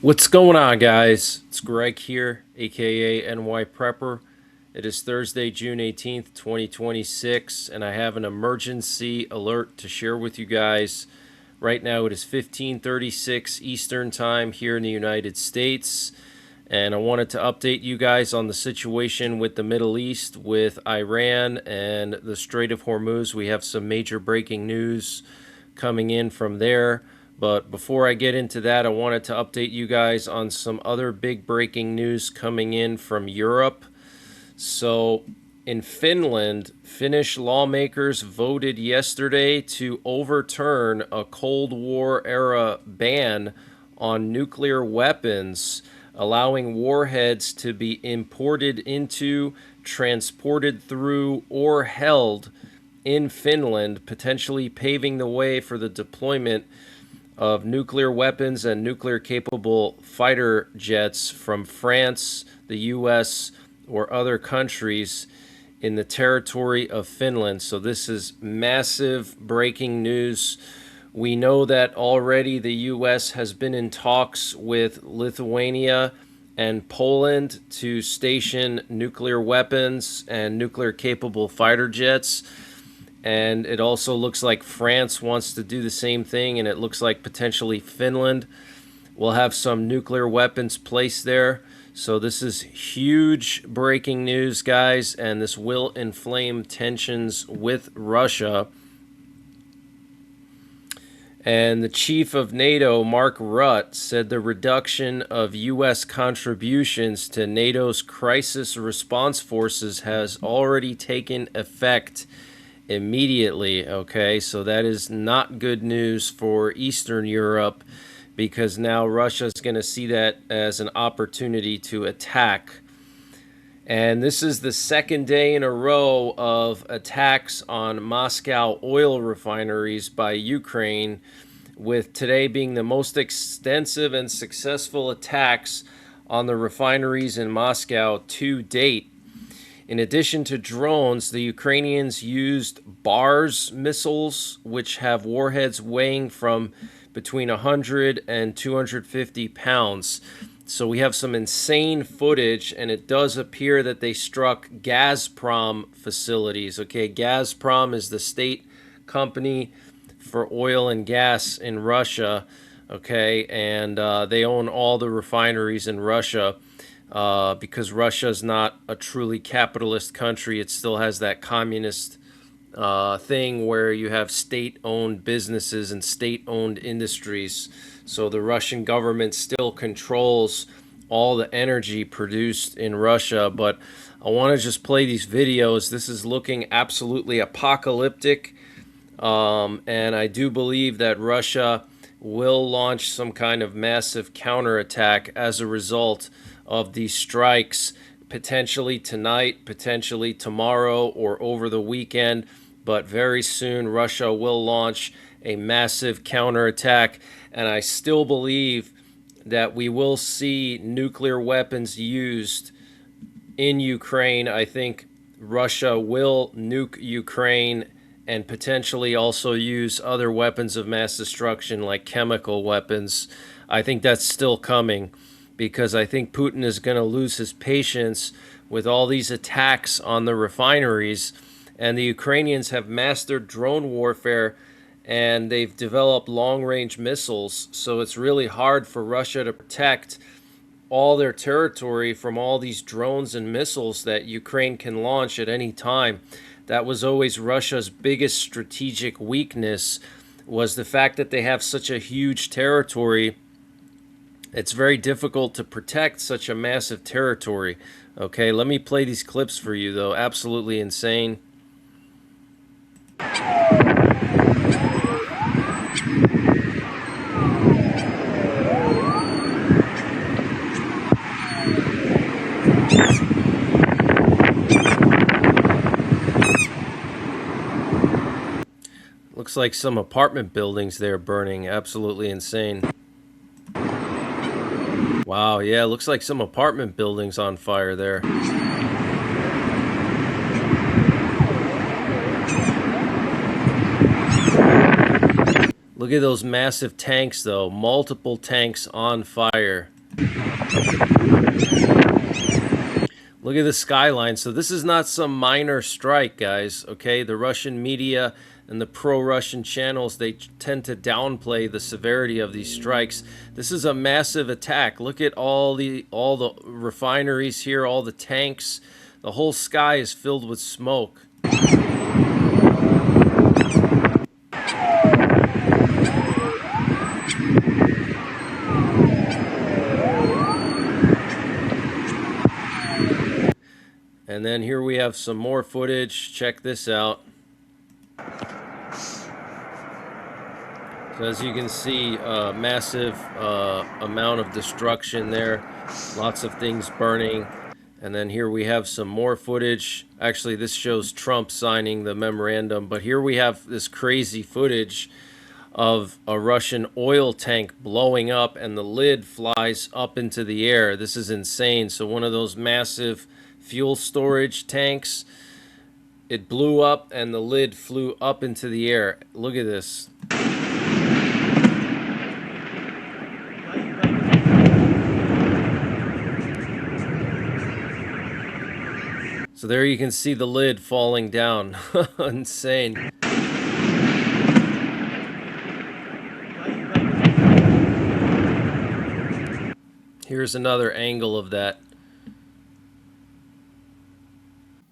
What's going on, guys? It's Greg here, aka NYPrepper. It is Thursday, June 18th, 2026, and I have an emergency alert to share with you guys. Right now it is 15:36 Eastern Time here in the United States, and I wanted to update you guys on the situation with the Middle East, with Iran and the Strait of Hormuz. We have some major breaking news coming in from there. But before I get into that, I wanted to update you guys on some other big breaking news coming in from Europe. So in Finland, Finnish lawmakers voted yesterday to overturn a Cold War era ban on nuclear weapons, allowing warheads to be imported into, transported through, or held in Finland, potentially paving the way for the deployment of nuclear weapons and nuclear capable fighter jets from France, the US, or other countries in the territory of Finland. So this is massive breaking news. We know that already the US has been in talks with Lithuania and Poland to station nuclear weapons and nuclear capable fighter jets. And it also looks like France wants to do the same thing, and it looks like potentially Finland will have some nuclear weapons placed there. So this is huge breaking news, guys, and this will inflame tensions with Russia. And the chief of NATO, Mark Rutte, said the reduction of U.S. contributions to NATO's crisis response forces has already taken effect immediately. Okay, so that is not good news for Eastern Europe, because now Russia is going to see that as an opportunity to attack. And this is the second day in a row of attacks on Moscow oil refineries by Ukraine, with today being the most extensive and successful attacks on the refineries in Moscow to date. In addition to drones, the Ukrainians used BARS missiles, which have warheads weighing from between 100 and 250 pounds. So we have some insane footage, and it does appear that they struck Gazprom facilities. Okay, Gazprom is the state company for oil and gas in Russia. Okay, and they own all the refineries in Russia. Because Russia is not a truly capitalist country. It still has that communist thing where you have state-owned businesses and state-owned industries. So the Russian government still controls all the energy produced in Russia. But I want to just play these videos. This is looking absolutely apocalyptic. And I do believe that Russia will launch some kind of massive counterattack as a result of these strikes, potentially tonight, potentially tomorrow, or over the weekend. But very soon Russia will launch a massive counterattack, and I still believe that we will see nuclear weapons used in Ukraine. I think Russia will nuke Ukraine and potentially also use other weapons of mass destruction like chemical weapons. I think that's still coming, because I think Putin is going to lose his patience with all these attacks on the refineries. And the Ukrainians have mastered drone warfare, and they've developed long-range missiles. So it's really hard for Russia to protect all their territory from all these drones and missiles that Ukraine can launch at any time. That was always Russia's biggest strategic weakness, was the fact that they have such a huge territory. It's very difficult to protect such a massive territory. Okay, let me play these clips for you, though. Absolutely insane. Looks like some apartment buildings there burning. Absolutely insane. Wow, yeah, looks like some apartment buildings on fire there. Look at those massive tanks, though. Multiple tanks on fire. Look at the skyline. So this is not some minor strike, guys, okay? The Russian media and the pro-Russian channels, they tend to downplay the severity of these strikes. This is a massive attack. Look at all the refineries here, all the tanks. The whole sky is filled with smoke. And then here we have some more footage. Check this out. So as you can see, massive amount of destruction there. Lots of things burning. And then here we have some more footage. Actually, this shows Trump signing the memorandum. But here we have this crazy footage of a Russian oil tank blowing up and the lid flies up into the air. This is insane. So one of those massive fuel storage tanks, it blew up and the lid flew up into the air. Look at this. So there you can see the lid falling down. Insane. Here's another angle of that.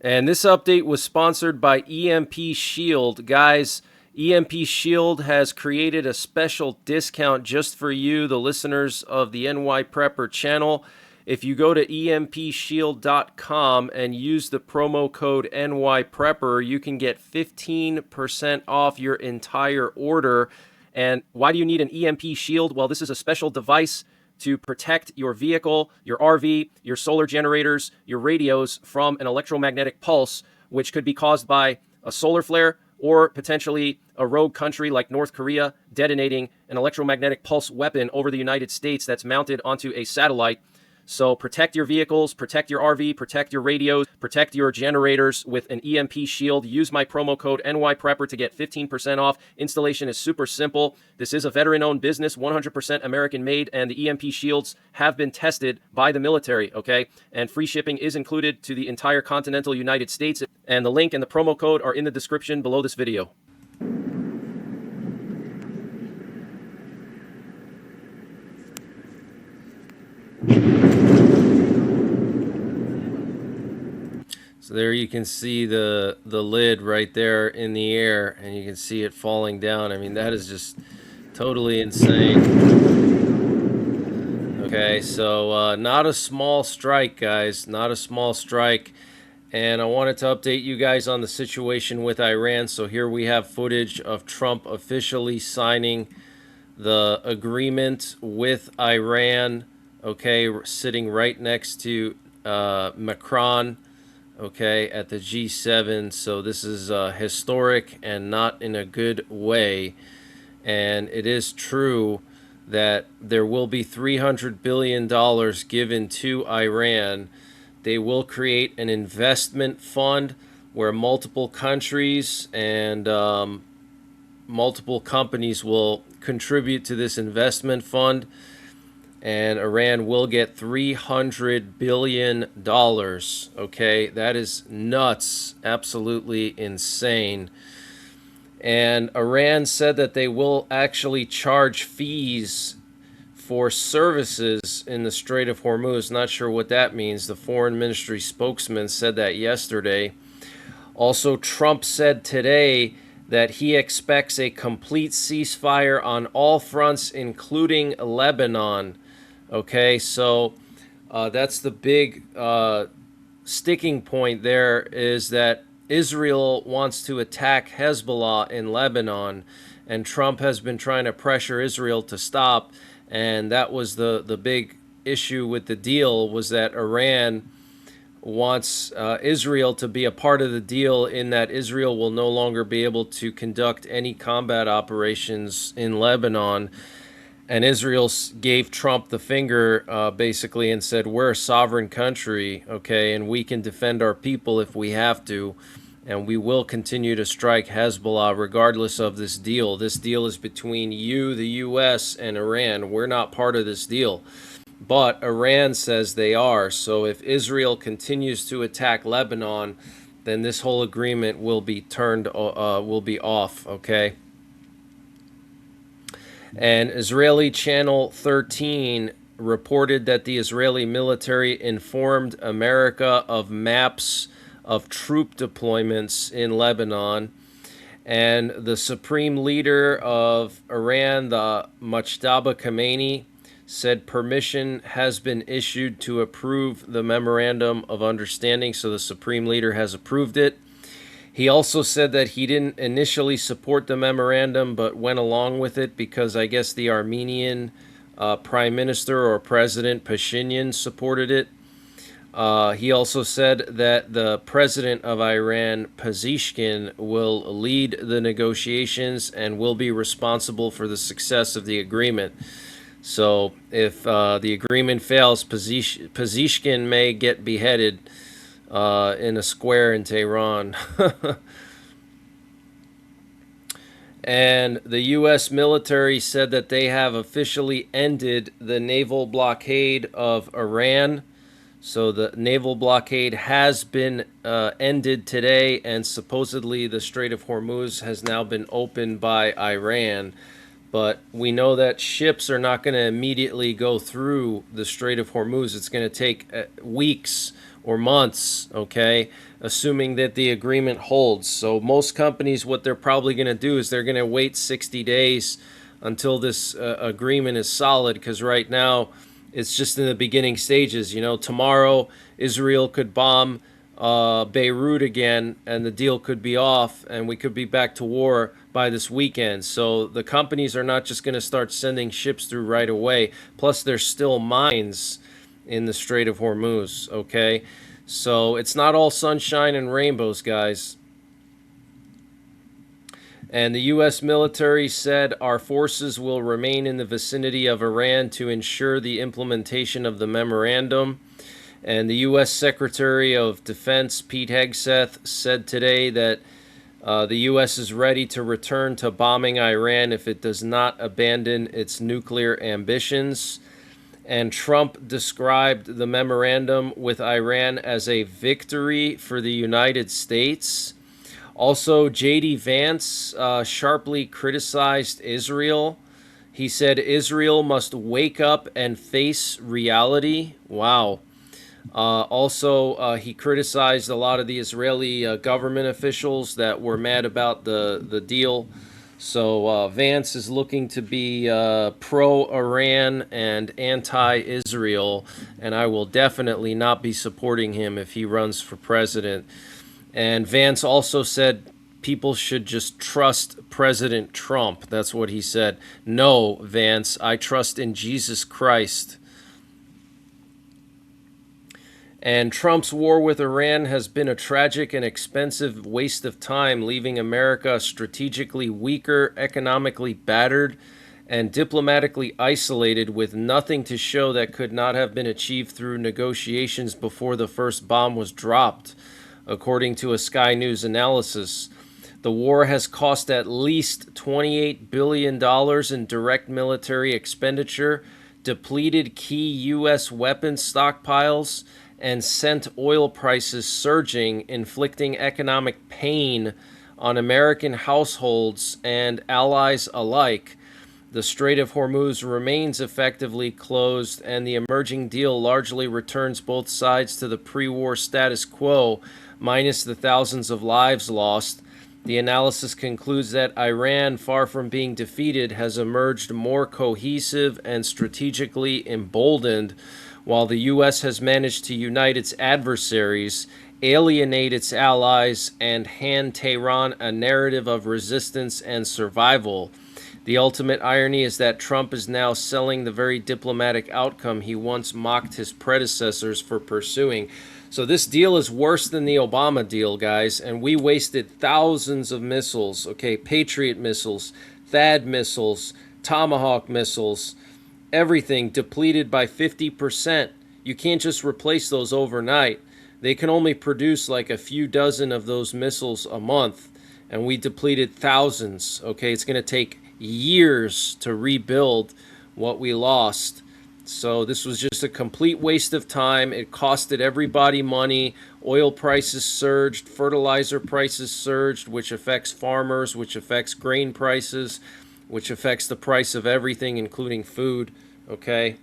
And this update was sponsored by EMP Shield. Guys, EMP Shield has created a special discount just for you, the listeners of the NYPrepper channel. If you go to empshield.com and use the promo code NYPrepper, you can get 15% off your entire order. And why do you need an EMP Shield? Well, this is a special device to protect your vehicle, your RV, your solar generators, your radios from an electromagnetic pulse, which could be caused by a solar flare or potentially a rogue country like North Korea detonating an electromagnetic pulse weapon over the United States that's mounted onto a satellite. So protect your vehicles, protect your RV, protect your radios, protect your generators with an EMP Shield. Use my promo code NYPrepper to get 15% off. Installation is super simple. This is a veteran-owned business, 100% American-made, and the EMP Shields have been tested by the military, okay? And free shipping is included to the entire continental United States. And the link and the promo code are in the description below this video. So there you can see the lid right there in the air, and you can see it falling down. I mean, that is just totally insane. Okay, so not a small strike, guys. Not a small strike. And I wanted to update you guys on the situation with Iran. So here we have footage of Trump officially signing the agreement with Iran. Okay, sitting right next to Macron. Okay, at the G7. So this is historic and not in a good way. And it is true that there will be $300 billion given to Iran. They will create an investment fund where multiple countries and multiple companies will contribute to this investment fund. And Iran will get $300 billion, okay? That is nuts, absolutely insane. And Iran said that they will actually charge fees for services in the Strait of Hormuz. Not sure what that means. The foreign ministry spokesman said that yesterday. Also, Trump said today that he expects a complete ceasefire on all fronts, including Lebanon. Okay, so that's the big sticking point there, is that Israel wants to attack Hezbollah in Lebanon, and Trump has been trying to pressure Israel to stop, and that was the big issue with the deal, was that Iran wants Israel to be a part of the deal, in that Israel will no longer be able to conduct any combat operations in Lebanon. And Israel gave Trump the finger, basically, and said, we're a sovereign country, okay, and we can defend our people if we have to. and we will continue to strike Hezbollah regardless of this deal. This deal is between you, the U.S., and Iran. We're not part of this deal. But Iran says they are. So if Israel continues to attack Lebanon, then this whole agreement will be will be off, okay? And Israeli Channel 13 reported that the Israeli military informed America of maps of troop deployments in Lebanon. And the supreme leader of Iran, the Mujtaba Khamenei, said permission has been issued to approve the memorandum of understanding. So the supreme leader has approved it. He also said that he didn't initially support the memorandum, but went along with it because I guess the Armenian prime minister or president Pashinyan supported it. He also said that the president of Iran, Pezeshkian, will lead the negotiations and will be responsible for the success of the agreement. So if the agreement fails, Pezeshkian may get beheaded in a square in Tehran. And the U.S. military said that they have officially ended the naval blockade of Iran. So the naval blockade has been ended today, and supposedly the Strait of Hormuz has now been opened by Iran. But we know that ships are not going to immediately go through the Strait of Hormuz. It's going to take weeks or months, okay, assuming that the agreement holds. So most companies, what they're probably going to do is they're going to wait 60 days until this agreement is solid, because right now it's just in the beginning stages. You know, tomorrow Israel could bomb Beirut again, and the deal could be off, and we could be back to war by this weekend. So the companies are not just going to start sending ships through right away. Plus, there's still mines in the Strait of Hormuz, okay? So it's not all sunshine and rainbows, guys. And the U.S. military said our forces will remain in the vicinity of Iran to ensure the implementation of the memorandum. And the U.S. Secretary of Defense, Pete Hegseth, said today that the U.S. is ready to return to bombing Iran if it does not abandon its nuclear ambitions. And Trump described the memorandum with Iran as a victory for the United States. Also, J.D. Vance sharply criticized Israel. He said Israel must wake up and face reality. Wow. Also, he criticized a lot of the Israeli government officials that were mad about the deal. So Vance is looking to be pro-Iran and anti-Israel, and I will definitely not be supporting him if he runs for president. And Vance also said people should just trust President Trump. That's what he said. No, Vance, I trust in Jesus Christ. And Trump's war with Iran has been a tragic and expensive waste of time, leaving America strategically weaker, economically battered, and diplomatically isolated, with nothing to show that could not have been achieved through negotiations before the first bomb was dropped, according to a Sky News analysis. The war has cost at least $28 billion in direct military expenditure, depleted key U.S. weapons stockpiles, and sent oil prices surging, inflicting economic pain on American households and allies alike. The Strait of Hormuz remains effectively closed, and the emerging deal largely returns both sides to the pre-war status quo, minus the thousands of lives lost. The analysis concludes that Iran, far from being defeated, has emerged more cohesive and strategically emboldened, while the U.S. has managed to unite its adversaries, alienate its allies, and hand Tehran a narrative of resistance and survival. The ultimate irony is that Trump is now selling the very diplomatic outcome he once mocked his predecessors for pursuing. So this deal is worse than the Obama deal, guys, and we wasted thousands of missiles, okay, Patriot missiles, THAAD missiles, Tomahawk missiles, everything depleted by 50%. You can't just replace those overnight. they can only produce like a few dozen of those missiles a month, and we depleted thousands. Okay, it's going to take years to rebuild what we lost. So this was just a complete waste of time. It costed everybody money. Oil prices surged, fertilizer prices surged, which affects farmers, which affects grain prices, which affects the price of everything, including food. Okay.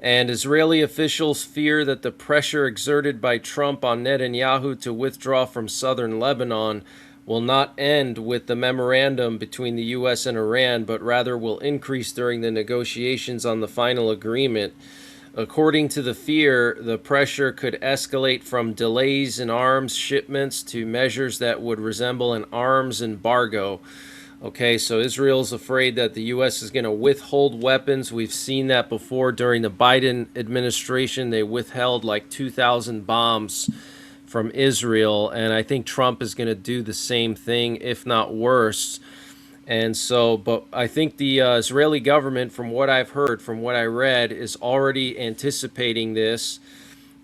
And Israeli officials fear that the pressure exerted by Trump on Netanyahu to withdraw from southern Lebanon will not end with the memorandum between the U.S. and Iran, but rather will increase during the negotiations on the final agreement. According to the fear, the pressure could escalate from delays in arms shipments to measures that would resemble an arms embargo. Okay, so Israel's afraid that the U.S. is going to withhold weapons. We've seen that before during the Biden administration. They withheld like 2,000 bombs from Israel, and I think Trump is going to do the same thing, if not worse. And so, but I think the Israeli government, from what I've heard, from what I read, is already anticipating this,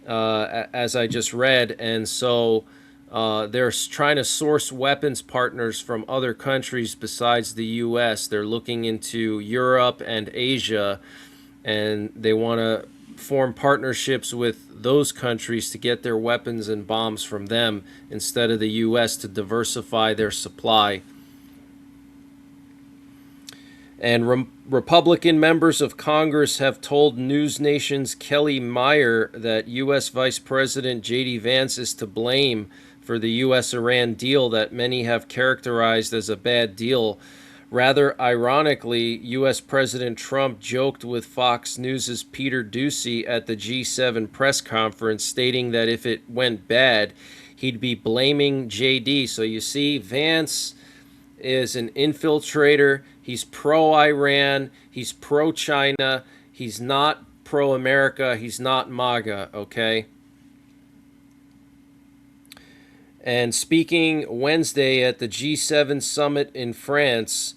as I just read. And so they're trying to source weapons partners from other countries besides the U.S. They're looking into Europe and Asia, and they want to form partnerships with those countries to get their weapons and bombs from them instead of the U.S. to diversify their supply. And Republican members of Congress have told News Nation's Kelly Meyer that U.S. Vice President J.D. Vance is to blame for the U.S.-Iran deal that many have characterized as a bad deal. Rather ironically, U.S. President Trump joked with Fox News' Peter Doocy at the G7 press conference, stating that if it went bad, he'd be blaming J.D. So you see, Vance is an infiltrator. He's pro-Iran. He's pro-China. He's not pro-America. He's not MAGA, okay? And speaking Wednesday at the G7 summit in France,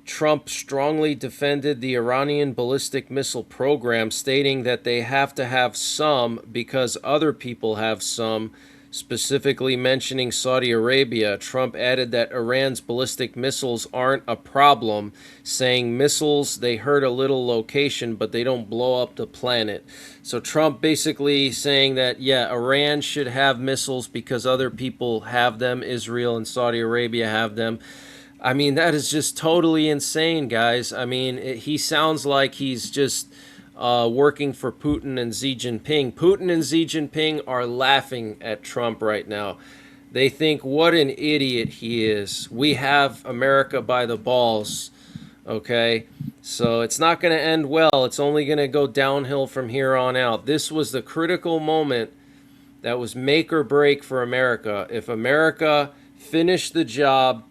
Trump strongly defended the Iranian ballistic missile program, stating that they have to have some because other people have some, specifically mentioning Saudi Arabia. Trump added that Iran's ballistic missiles aren't a problem, saying missiles, they hurt a little location, but they don't blow up the planet. So Trump basically saying that, yeah, Iran should have missiles because other people have them. Israel and Saudi Arabia have them. I mean, that is just totally insane, guys. I mean, he sounds like he's just working for Putin and Xi Jinping. Putin and Xi Jinping are laughing at Trump right now. They think, what an idiot he is. We have America by the balls, okay? So it's not going to end well. It's only going to go downhill from here on out. This was the critical moment that was make or break for America. If America finished the job,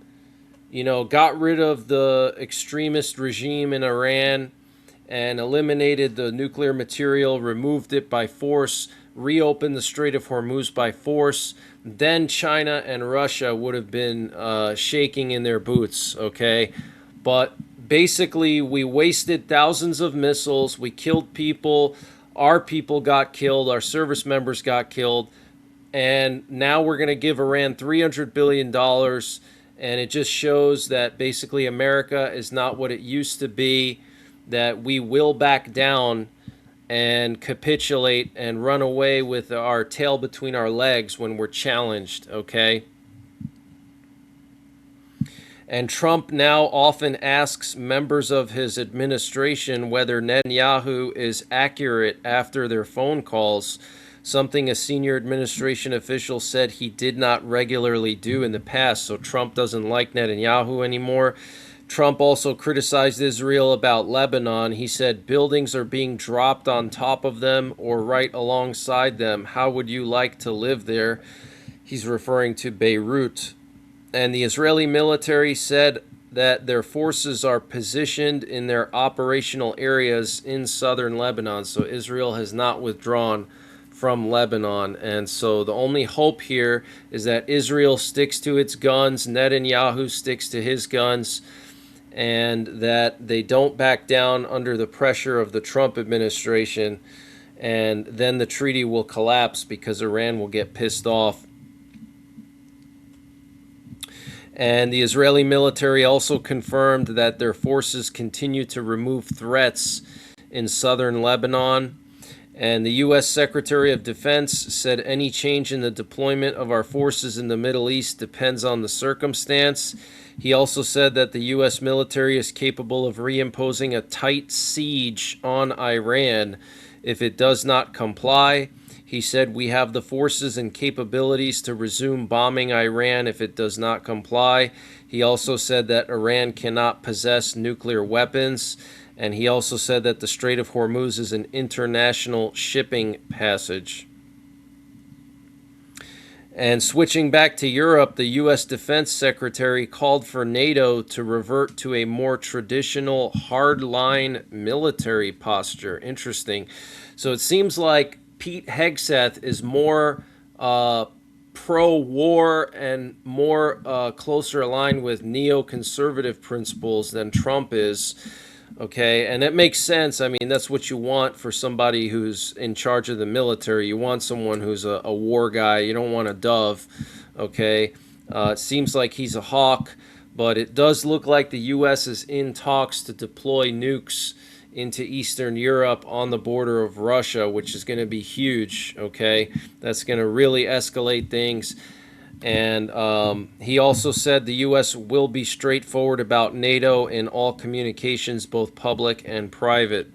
you know, got rid of the extremist regime in Iran and eliminated the nuclear material, removed it by force, reopened the Strait of Hormuz by force, then China and Russia would have been shaking in their boots, okay? But basically, we wasted thousands of missiles, we killed people, our people got killed, our service members got killed, and now we're going to give Iran $300 billion, and it just shows that basically America is not what it used to be, that we will back down and capitulate and run away with our tail between our legs when we're challenged, okay? And Trump now often asks members of his administration whether Netanyahu is accurate after their phone calls, something a senior administration official said he did not regularly do in the past. So Trump doesn't like Netanyahu anymore. Trump also criticized Israel about Lebanon. He said buildings are being dropped on top of them or right alongside them. How would you like to live there? He's referring to Beirut. And the Israeli military said that their forces are positioned in their operational areas in southern Lebanon. So Israel has not withdrawn from Lebanon. And so the only hope here is that Israel sticks to its guns, Netanyahu sticks to his guns, and that they don't back down under the pressure of the Trump administration. and then the treaty will collapse because Iran will get pissed off. And the Israeli military also confirmed that their forces continue to remove threats in southern Lebanon. And the U.S. Secretary of Defense said any change in the deployment of our forces in the Middle East depends on the circumstance. He also said that the U.S. military is capable of reimposing a tight siege on Iran if it does not comply. He said we have the forces and capabilities to resume bombing Iran if it does not comply. He also said that Iran cannot possess nuclear weapons. And he also said that the Strait of Hormuz is an international shipping passage. And switching back to Europe, the U.S. Defense Secretary called for NATO to revert to a more traditional hardline military posture. Interesting. So it seems like Pete Hegseth is more pro-war and more closer aligned with neoconservative principles than Trump is. Okay, and it makes sense. I mean, that's what you want for somebody who's in charge of the military. You want someone who's a war guy. You don't want a dove. Okay, it seems like he's a hawk, but it does look like the U.S. is in talks to deploy nukes into Eastern Europe on the border of Russia, which is going to be huge. Okay, that's going to really escalate things. And he also said the U.S. will be straightforward about NATO in all communications, both public and private.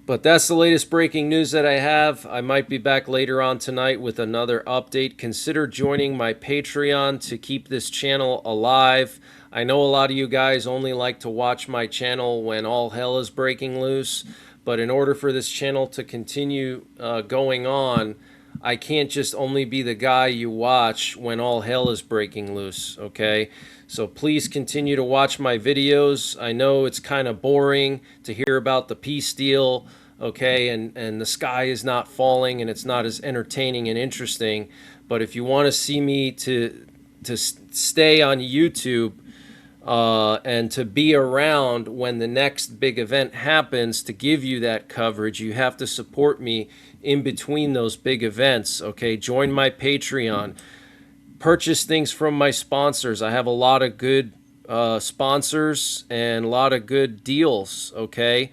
But that's the latest breaking news that I have. I might be back later on tonight with another update. Consider joining my Patreon to keep this channel alive. I know a lot of you guys only like to watch my channel when all hell is breaking loose. But in order for this channel to continue going on, I can't just only be the guy you watch when all hell is breaking loose, okay? So please continue to watch my videos. I know it's kind of boring to hear about the peace deal, okay, and the sky is not falling and it's not as entertaining and interesting. But if you want to see me to stay on YouTube and to be around when the next big event happens to give you that coverage, you have to support me in between those big events. Okay, join my Patreon, purchase things from my sponsors. I have a lot of good sponsors and a lot of good deals. Okay,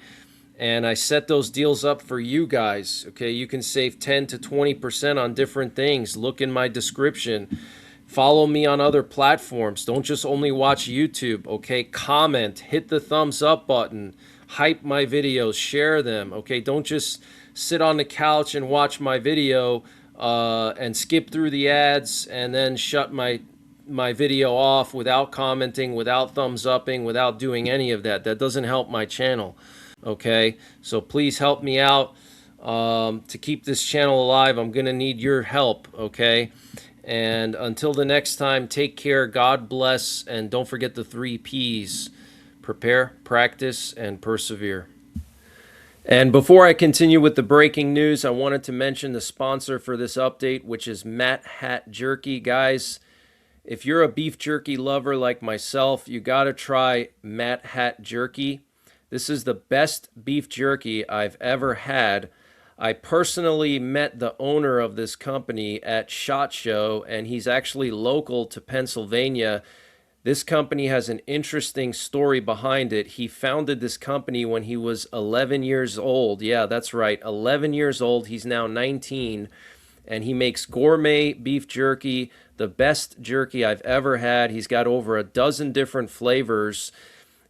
and I set those deals up for you guys. Okay, you can save 10 to 20% on different things. Look in my description. Follow me on other platforms. Don't just only watch YouTube. Okay, comment, hit the thumbs up button, hype my videos, share them. Okay, don't just sit on the couch and watch my video and skip through the ads and then shut my video off without commenting, without thumbs upping, without doing any of that. That doesn't help my channel. Okay, so please help me out to keep this channel alive. I'm gonna need your help. Okay, and until the next time, take care, God bless, and don't forget the 3 P's: prepare, practice, and persevere. And before I continue with the breaking news, I wanted to mention the sponsor for this update, which is Matt Hat Jerky. Guys, if you're a beef jerky lover like myself, you got to try Matt Hat Jerky. This is the best beef jerky I've ever had. I personally met the owner of this company at SHOT Show, and he's actually local to Pennsylvania. This company has an interesting story behind it. He founded this company when he was 11 years old. Yeah, that's right, 11 years old. He's now 19, and he makes gourmet beef jerky, the best jerky I've ever had. He's got over a dozen different flavors,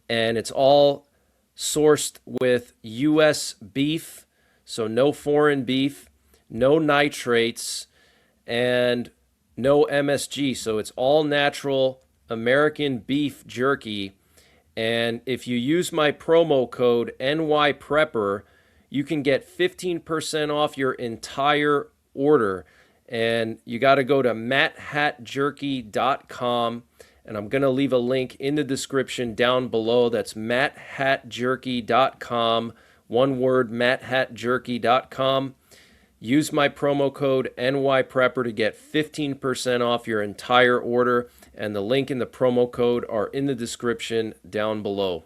and it's all sourced with U.S. beef, so no foreign beef, no nitrates, and no MSG. So it's all natural American beef jerky. And if you use my promo code NYPrepper, you can get 15% off your entire order. And you got to go to matthatjerky.com, and I'm going to leave a link in the description down below. That's matthatjerky.com, one word, matthatjerky.com. Use my promo code NYPrepper to get 15% off your entire order, and the link and the promo code are in the description down below.